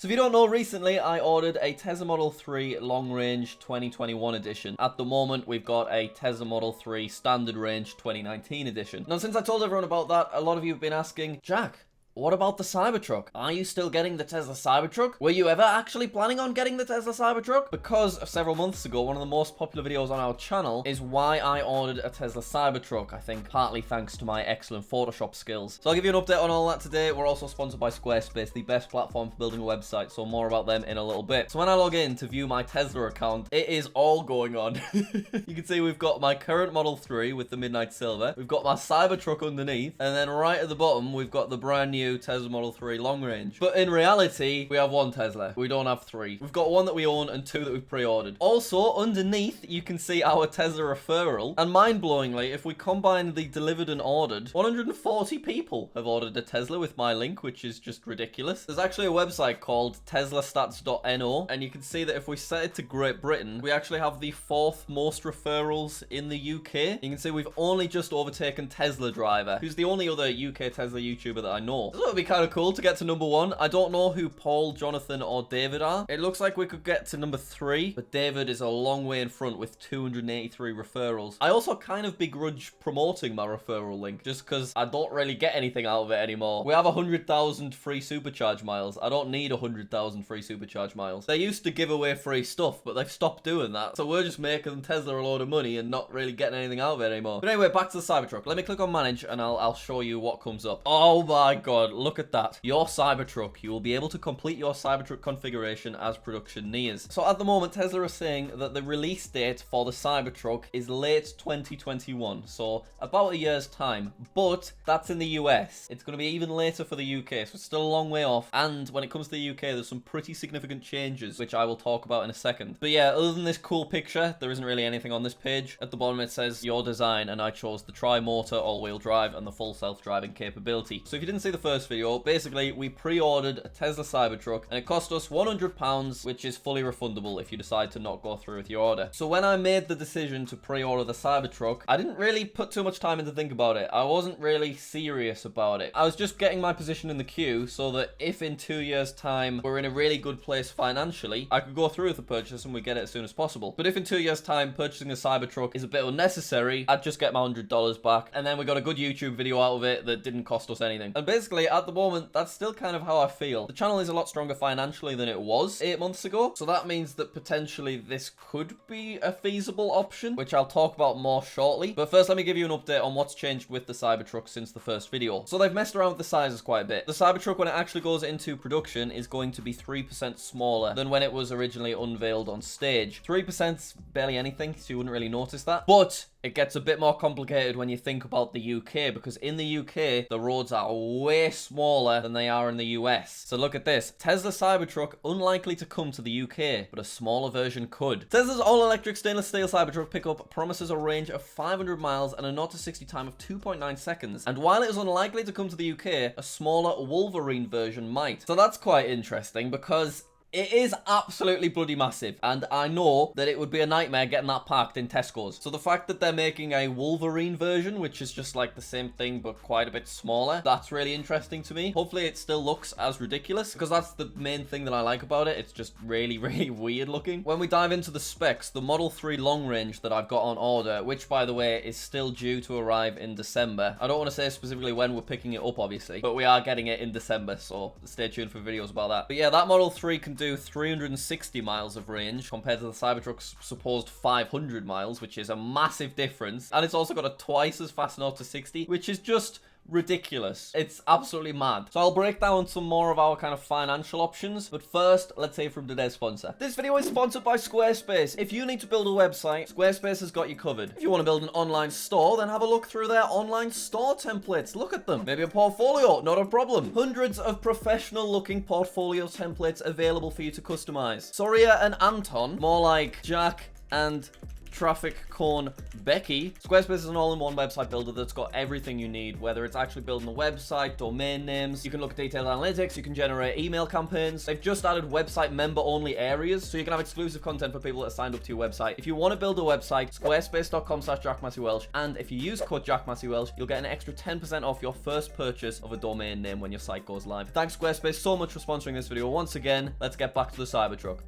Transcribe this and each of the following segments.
So if you don't know, recently I ordered a Tesla Model 3 Long Range 2021 edition. At the moment, we've got a Tesla Model 3 Standard Range 2019 edition. Now, since I told everyone about that, a lot of you have been asking, Jack, what about the Cybertruck? Are you still getting the Tesla Cybertruck? Were you ever actually planning on getting the Tesla Cybertruck? Because several months ago, one of the most popular videos on our channel is why I ordered a Tesla Cybertruck. I think partly thanks to my excellent Photoshop skills. So I'll give you an update on all that today. We're also sponsored by Squarespace, the best platform for building a website. So more about them in a little bit. So when I log in to view my Tesla account, it is all going on. You can see we've got my current Model 3 with the Midnight Silver. We've got my Cybertruck underneath. And then right at the bottom, we've got the brand new Tesla Model 3 Long Range. But in reality, we have one Tesla. We don't have three. We've got one that we own and two that we've pre-ordered. Also, underneath, you can see our Tesla referral. And mind-blowingly, if we combine the delivered and ordered, 140 people have ordered a Tesla with my link, which is just ridiculous. There's actually a website called teslastats.no, and you can see that if we set it to Great Britain, we actually have the 4th most referrals in the UK. You can see we've only just overtaken Tesla Driver, who's the only other UK Tesla YouTuber that I know. So it would be kind of cool to get to number 1. I don't know who Paul, Jonathan, or David are. It looks like we could get to number 3, but David is a long way in front with 283 referrals. I also kind of begrudge promoting my referral link just because I don't really get anything out of it anymore. We have 100,000 free supercharge miles. I don't need 100,000 free supercharge miles. They used to give away free stuff, but they've stopped doing that. So we're just making Tesla a load of money and not really getting anything out of it anymore. But anyway, back to the Cybertruck. Let me click on manage and I'll show you what comes up. Oh my god, look at that. Your Cybertruck. You will be able to complete your Cybertruck configuration as production nears. So at the moment, Tesla is saying that the release date for the Cybertruck is late 2021. So about a year's time. But that's in the US. It's going to be even later for the UK. So it's still a long way off. And when it comes to the UK, there's some pretty significant changes, which I will talk about in a second. But yeah, other than this cool picture, there isn't really anything on this page. At the bottom, it says your design, and I chose the tri-motor, all-wheel drive, and the full self-driving capability. So if you didn't see the first video, basically, we pre-ordered a Tesla Cybertruck, and it cost us £100, which is fully refundable if you decide to not go through with your order. So when I made the decision to pre-order the Cybertruck, I didn't really put too much time in to think about it. I wasn't really serious about it. I was just getting my position in the queue so that if in 2 years' time we're in a really good place financially, I could go through with the purchase and we get it as soon as possible. But if in 2 years' time purchasing a Cybertruck is a bit unnecessary, I'd just get my $100 back, and then we got a good YouTube video out of it that didn't cost us anything. And basically, at the moment, that's still kind of how I feel. The channel is a lot stronger financially than it was 8 months ago, so that means that potentially this could be a feasible option, which I'll talk about more shortly. But first, let me give you an update on what's changed with the Cybertruck since the first video. So they've messed around with the sizes quite a bit. The Cybertruck, when it actually goes into production, is going to be 3% smaller than when it was originally unveiled on stage. 3%'s barely anything, so you wouldn't really notice that. But it gets a bit more complicated when you think about the UK, because in the UK, the roads are way smaller than they are in the US. So look at this. Tesla Cybertruck, unlikely to come to the UK, but a smaller version could. Tesla's all-electric stainless steel Cybertruck pickup promises a range of 500 miles and a 0 to 60 time of 2.9 seconds. And while it is unlikely to come to the UK, a smaller Wolverine version might. So that's quite interesting, because it is absolutely bloody massive, and I know that it would be a nightmare getting that parked in Tesco's. So the fact that they're making a Wolverine version, which is just like the same thing but quite a bit smaller, that's really interesting to me. Hopefully it still looks as ridiculous, because that's the main thing that I like about it. It's just really, really weird looking. When we dive into the specs, the Model 3 Long Range that I've got on order, which by the way is still due to arrive in December. I don't want to say specifically when we're picking it up, obviously, but we are getting it in December, so stay tuned for videos about that. But yeah, that Model 3 can do 360 miles of range compared to the Cybertruck's supposed 500 miles, which is a massive difference. And it's also got a twice as fast 0 to 60, which is just ridiculous. It's absolutely mad. So I'll break down some more of our kind of financial options, but first, let's hear from today's sponsor. This video is sponsored by Squarespace. If you need to build a website, Squarespace has got you covered. If you want to build an online store, then have a look through their online store templates. Look at them. Maybe a portfolio, not a problem. Hundreds of professional looking portfolio templates available for you to customize. Soria and Anton, more like Jack and traffic cone Becky. Squarespace is an all-in-one website builder that's got everything you need, whether it's actually building a website, domain names, you can look at detailed analytics, you can generate email campaigns. They've just added website member-only areas, so you can have exclusive content for people that are signed up to your website. If you want to build a website, squarespace.com/Jack Massey Welsh, and if you use code Jack Massey Welsh, you'll get an extra 10% off your first purchase of a domain name when your site goes live. Thanks Squarespace so much for sponsoring this video once again. Let's get back to the Cybertruck.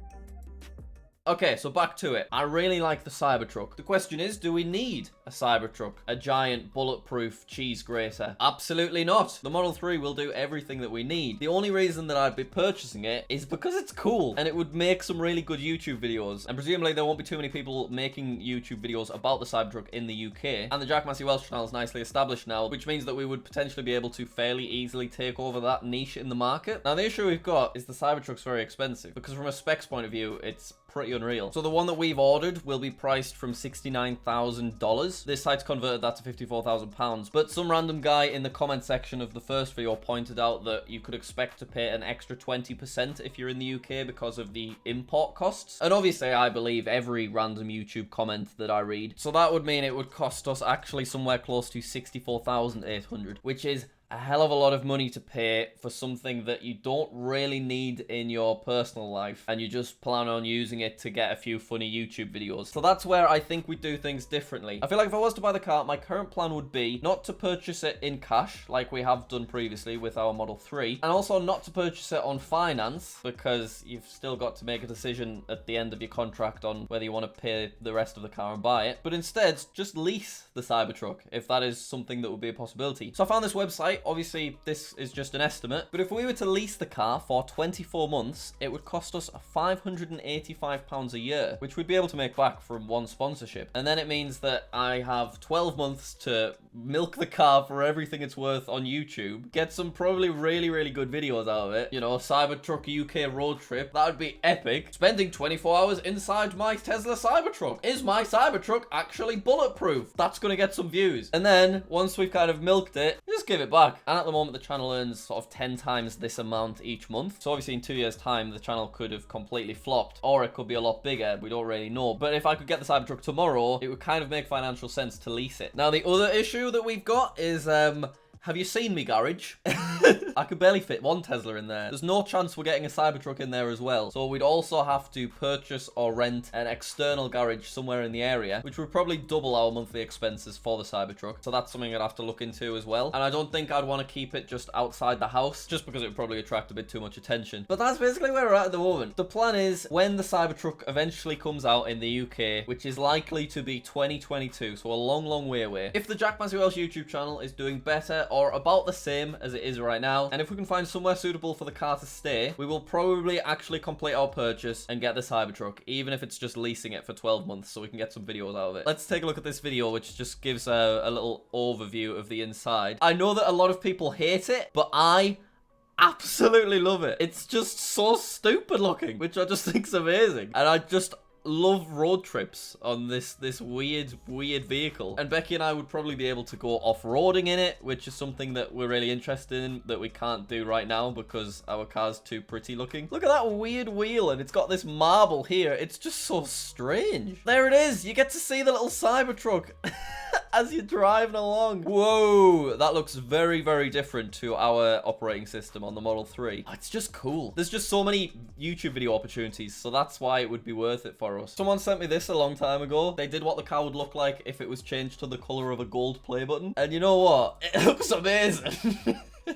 Okay, so back to it. I really like the Cybertruck. The question is, do we need a Cybertruck? A giant, bulletproof cheese grater? Absolutely not. The Model 3 will do everything that we need. The only reason that I'd be purchasing it is because it's cool, and it would make some really good YouTube videos. And presumably there won't be too many people making YouTube videos about the Cybertruck in the UK. And the Jack Massey Welsh channel is nicely established now, which means that we would potentially be able to fairly easily take over that niche in the market. Now, the issue we've got is the Cybertruck's very expensive, because from a specs point of view, it's pretty unreal. So the one that we've ordered will be priced from $69,000. This site's converted that to £54,000, but some random guy in the comment section of the first video pointed out that you could expect to pay an extra 20% if you're in the UK because of the import costs. And obviously I believe every random YouTube comment that I read. So that would mean it would cost us actually somewhere close to $64,800, which is a hell of a lot of money to pay for something that you don't really need in your personal life, and you just plan on using it to get a few funny YouTube videos. So that's where I think we do things differently. I feel like if I was to buy the car, my current plan would be not to purchase it in cash like we have done previously with our Model 3, and also not to purchase it on finance, because you've still got to make a decision at the end of your contract on whether you want to pay the rest of the car and buy it, but instead just lease the Cybertruck if that is something that would be a possibility. So I found this website. Obviously, this is just an estimate, but if we were to lease the car for 24 months, it would cost us £585 a year, which we'd be able to make back from one sponsorship. And then it means that I have 12 months to milk the car for everything it's worth on YouTube, get some probably really, really good videos out of it. You know, Cybertruck UK road trip. That would be epic. Spending 24 hours inside my Tesla Cybertruck. Is my Cybertruck actually bulletproof? That's going to get some views. And then, once we've kind of milked it, just give it back. And at the moment, the channel earns sort of 10 times this amount each month. So obviously in 2 years' time, the channel could have completely flopped, or it could be a lot bigger. We don't really know. But if I could get the Cybertruck tomorrow, it would kind of make financial sense to lease it. Now, the other issue that we've got is, have you seen me garage? I could barely fit one Tesla in there. There's no chance we're getting a Cybertruck in there as well. So we'd also have to purchase or rent an external garage somewhere in the area, which would probably double our monthly expenses for the Cybertruck. So that's something I'd have to look into as well. And I don't think I'd want to keep it just outside the house, just because it would probably attract a bit too much attention. But that's basically where we're at the moment. The plan is when the Cybertruck eventually comes out in the UK, which is likely to be 2022, so a long, long way away. If the Jack Massey Welsh YouTube channel is doing better or about the same as it is right now, and if we can find somewhere suitable for the car to stay, we will probably actually complete our purchase and get the Cybertruck, even if it's just leasing it for 12 months so we can get some videos out of it. Let's take a look at this video, which just gives a little overview of the inside. I know that a lot of people hate it, but I absolutely love it. It's just so stupid looking, which I just think is amazing. And I just love road trips on this weird vehicle. And Becky and I would probably be able to go off-roading in it, which is something that we're really interested in that we can't do right now because our car's too pretty looking. Look at that weird wheel, and it's got this marble here. It's just so strange. There it is. You get to see the little Cybertruck as you're driving along. Whoa, that looks very, very different to our operating system on the Model 3. Oh, it's just cool. There's just so many YouTube video opportunities, so that's why it would be worth it for us. Someone sent me this a long time ago. They did what the car would look like if it was changed to the color of a gold play button. And you know what? It looks amazing.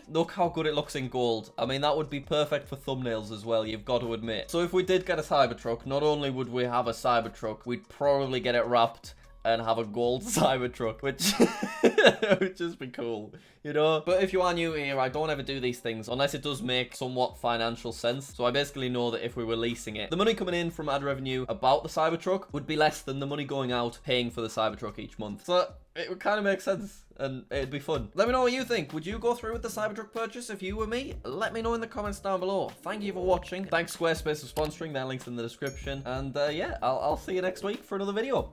Look how good it looks in gold. I mean, that would be perfect for thumbnails as well, you've got to admit. So if we did get a Cybertruck, not only would we have a Cybertruck, we'd probably get it wrapped and have a gold Cybertruck, which would just be cool, you know? But if you are new here, I don't ever do these things unless it does make somewhat financial sense. So I basically know that if we were leasing it, the money coming in from ad revenue about the Cybertruck would be less than the money going out paying for the Cybertruck each month. So it would kind of make sense, and it'd be fun. Let me know what you think. Would you go through with the Cybertruck purchase if you were me? Let me know in the comments down below. Thank you for watching. Thanks Squarespace for sponsoring. Their link's in the description. And yeah, I'll see you next week for another video.